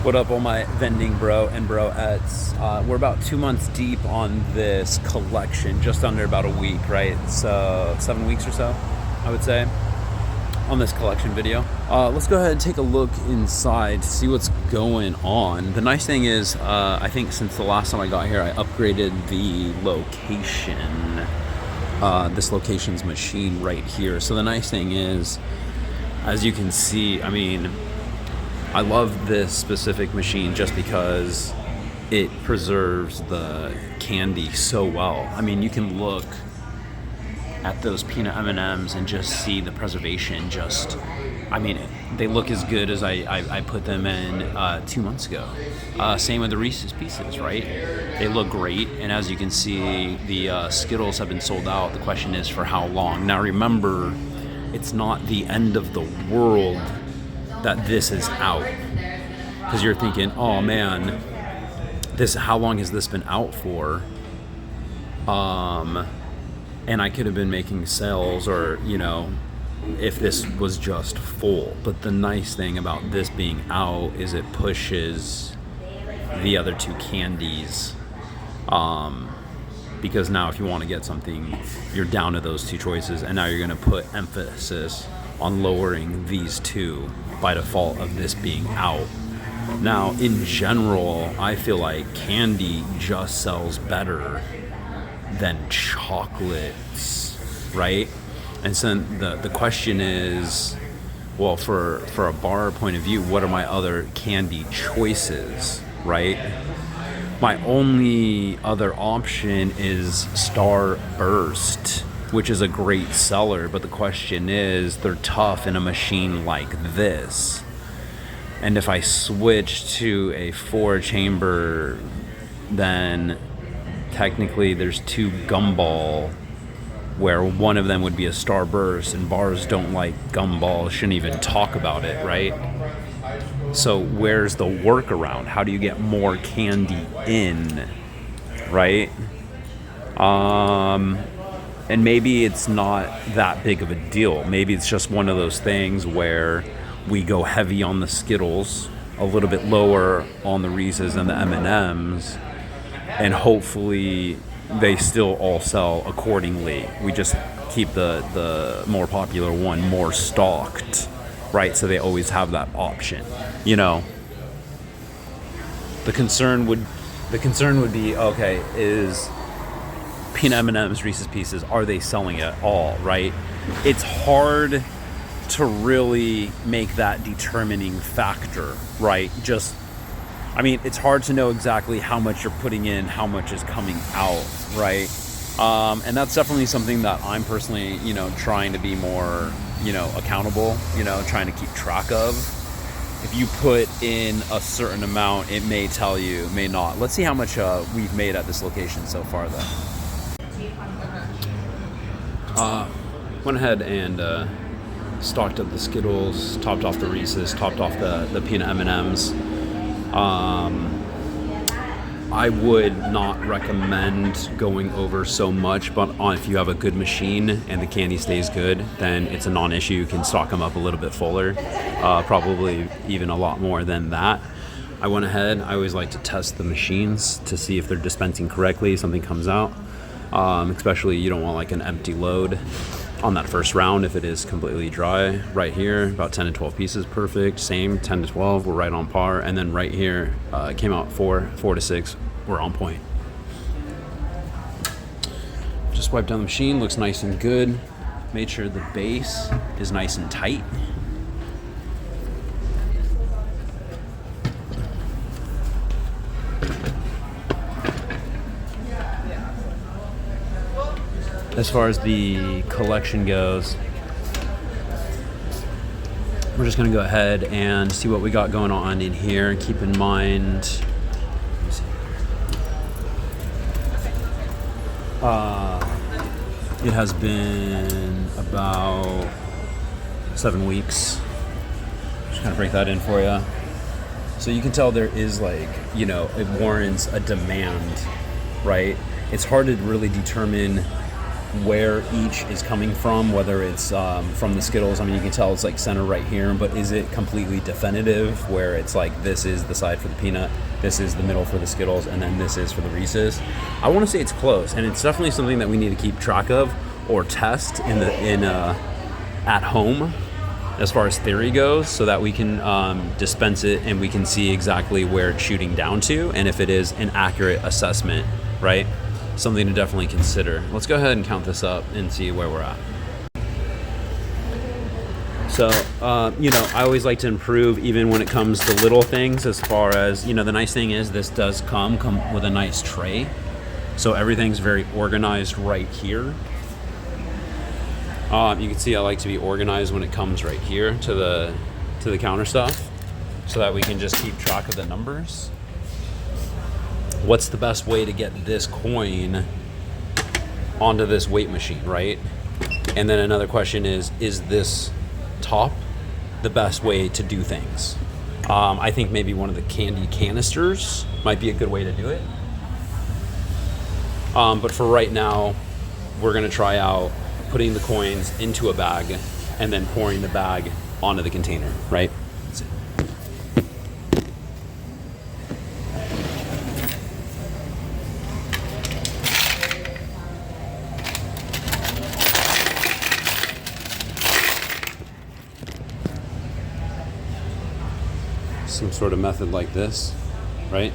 What up, all my vending bro and broettes? We're about 2 months deep on this collection, just under about a week, right? So 7 weeks or so, I would say, on this collection video. Let's go ahead and take a look inside to see what's going on. The nice thing is, I think since the last time I got here, I upgraded the location. This location's machine right here. So the nice thing is, as you can see, I mean, I love this specific machine just because it preserves the candy so well. I mean, you can look at those peanut M&Ms and just see the preservation. I mean, they look as good as I put them in 2 months ago. Same with the Reese's Pieces, right? They look great, and as you can see, the Skittles have been sold out. The question is for how long. Now remember, it's not the end of the world that this is out, because you're thinking, oh man, how long has this been out for? And I could have been making sales, or if this was just full. But the nice thing about this being out is it pushes the other two candies, because now if you want to get something, you're down to those two choices, and now you're going to put emphasis on lowering these two by default of this being out. Now, in general, I feel like candy just sells better than chocolates, right? And so the question is, well, for a bar point of view, what are my other candy choices, right? My only other option is Starburst, which is a great seller, but the question is, they're tough in a machine like this. And if I switch to a 4-chamber, then technically there's 2 Gumball, where one of them would be a Starburst, and bars don't like Gumball, shouldn't even talk about it, right? So where's the workaround? How do you get more candy in, right? And maybe it's not that big of a deal. Maybe it's just one of those things where we go heavy on the Skittles, a little bit lower on the Reese's and the M&Ms, and hopefully they still all sell accordingly. We just keep the more popular one more stocked, right? So they always have that option. The concern would be, okay, is peanut M&Ms, Reese's Pieces, are they selling at all, right? It's hard to really make that determining factor, right? It's hard to know exactly how much you're putting in, how much is coming out, right? And that's definitely something that I'm personally, trying to be more, accountable, trying to keep track of. If you put in a certain amount, it may tell you, may not. Let's see how much we've made at this location so far, though. Went ahead and stocked up the Skittles, topped off the Reese's, topped off the peanut M&Ms. I would not recommend going over so much, but if you have a good machine and the candy stays good, then it's a non-issue. You can stock them up a little bit fuller, probably even a lot more than that. I went ahead, I always like to test the machines to see if they're dispensing correctly, something comes out. Especially you don't want like an empty load on that first round if it is completely dry. Right here, about 10 to 12 pieces, perfect. Same, 10 to 12, we're right on par. And then right here, it came out 4 to 6, we're on point. Just wiped down the machine, looks nice and good. Made sure the base is nice and tight. As far as the collection goes, we're just going to go ahead and see what we got going on in here. And keep in mind, it has been about 7 weeks. Just kind of break that in for you. So you can tell there is it warrants a demand, right? It's hard to really determine where each is coming from, whether it's from the Skittles. I mean, you can tell it's like center right here, but is it completely definitive where it's like this is the side for the peanut, this is the middle for the Skittles, and then this is for the Reese's? I want to say it's close, and it's definitely something that we need to keep track of or test at home as far as theory goes, so that we can dispense it and we can see exactly where it's shooting down to, and if it is an accurate assessment, right? Something to definitely consider. Let's go ahead and count this up and see where we're at. So, I always like to improve even when it comes to little things, as far as, the nice thing is this does come with a nice tray. So everything's very organized right here. You can see I like to be organized when it comes right here to the counter stuff, so that we can just keep track of the numbers. What's the best way to get this coin onto this weight machine, right? And then another question is this top the best way to do things? I think maybe one of the candy canisters might be a good way to do it. But for right now, we're gonna try out putting the coins into a bag and then pouring the bag onto the container, right? Some sort of method like this, right?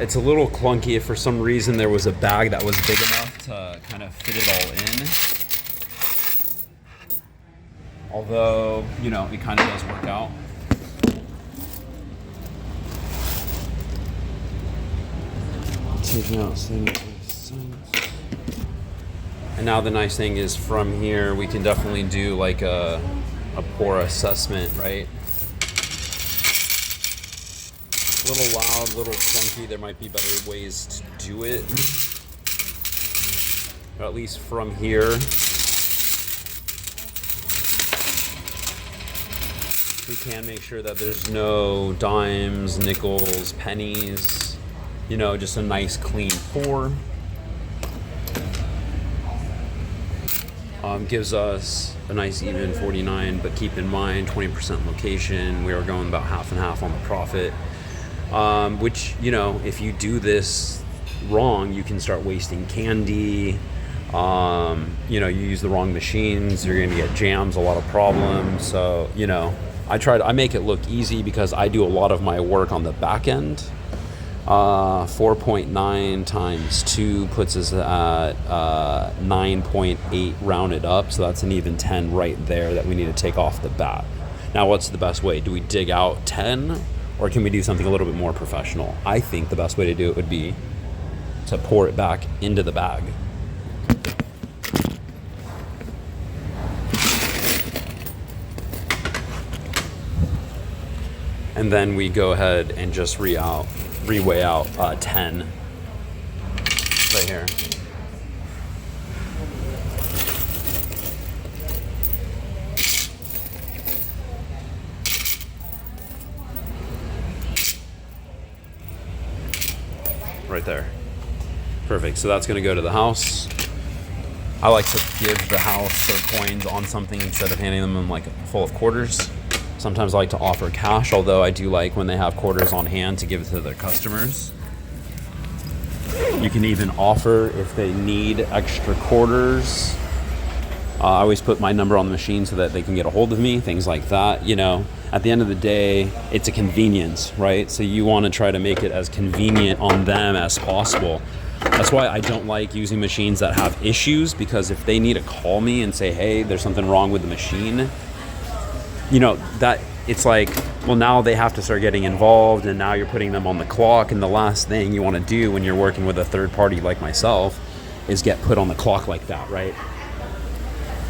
It's a little clunky. If for some reason there was a bag that was big enough to kind of fit it all in. Although, it kind of does work out. Taking out 75 cents. And now the nice thing is, from here we can definitely do like a pour assessment, right? A little loud, a little clunky. There might be better ways to do it. But at least from here, we can make sure that there's no dimes, nickels, pennies. Just a nice clean pour. Gives us a nice even 49, but keep in mind 20% location. We are going about half and half on the profit. Which, if you do this wrong, you can start wasting candy. You use the wrong machines, you're going to get jams, a lot of problems. So, I make it look easy because I do a lot of my work on the back end. 4.9 times 2 puts us at 9.8 rounded up. So that's an even 10 right there that we need to take off the bat. Now, what's the best way? Do we dig out 10? Or can we do something a little bit more professional? I think the best way to do it would be to pour it back into the bag. And then we go ahead and just reweigh out 10 right here. Right there. Perfect. So that's going to go to the house. I like to give the house their coins on something instead of handing them like full of quarters. Sometimes I like to offer cash, although I do like when they have quarters on hand to give it to their customers. You can even offer if they need extra quarters. I always put my number on the machine so that they can get a hold of me, things like that. At the end of the day, it's a convenience, right? So you want to try to make it as convenient on them as possible. That's why I don't like using machines that have issues, because if they need to call me and say, hey, there's something wrong with the machine, that it's like, well, now they have to start getting involved, and now you're putting them on the clock. And the last thing you want to do when you're working with a third party like myself is get put on the clock like that, right?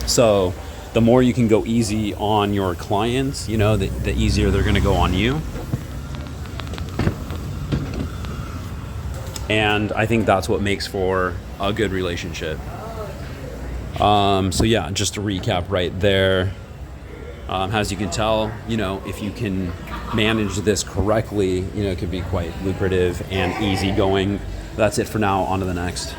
So the more you can go easy on your clients, the easier they're going to go on you. And I think that's what makes for a good relationship. So yeah, just to recap right there, as you can tell, if you can manage this correctly, it could be quite lucrative and easygoing. That's it for now. On to the next.